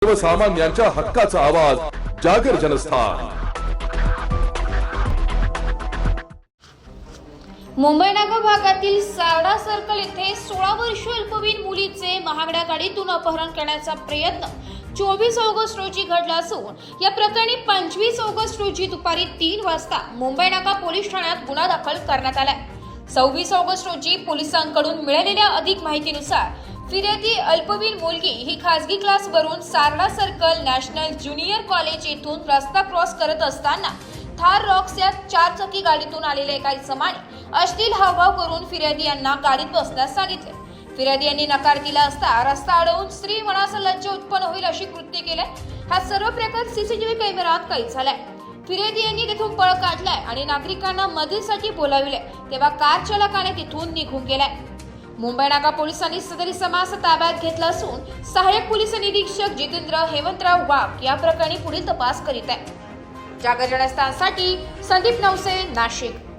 सर्वसामान्यांच्या हक्काचा आवाज जागर जनस्थान। मुंबई नगर भागातील सारडा सर्कल येथे 16 वर्षीय अल्पवयीन मुलीचे महागड्या गाडीतून अपहरण करण्याचा प्रयत्न 24 ऑगस्ट रोजी घडला असून या प्रकरणी 25 ऑगस्ट रोजी दुपारी 3 वाजता मुंबई नाका पोलीस ठाण्यात गुन्हा दाखल करण्यात आलाय। 26 ऑगस्ट रोजी पोलिसांकडून मिळालेल्या अधिक माहितीनुसार फिर्यादी अल्पवयीन मुलगी ही खासगी क्लासवरून Sarda circle national junior college येथून रस्ता क्रॉस करत असताना थार रॉक्स या 4 चाकी गाडीतून आलेल्या एका इसमाने अश्लील हावभाव करून फिर्यादी यांना गाडीत बसण्यास सांगितले। फिर्यादी यांनी नकार दिला असता रस्ता अडवून स्त्री मनास लज्जा उत्पन्न होईल अशी कृत्य केले। हा सर्व प्रकार सीसीटीव्ही कॅमेऱ्यात कैद झालाय। फिर्यादी यांनी तिथून पळ काढलाय आणि नागरिकांना मदतीसाठी बोलाविले तेव्हा कार चालकाने तिथून निघून गेलाय। मुंबई नाका पोलिसांनी सदर इसमास ताब्यात घेतला असून सहाय्यक पोलीस निरीक्षक जितेंद्र हेमंतराव वाघ या प्रकरणी पुढील तपास करीत आहे। जागर जनस्थानसाठी संदीप नवसे, नाशिक।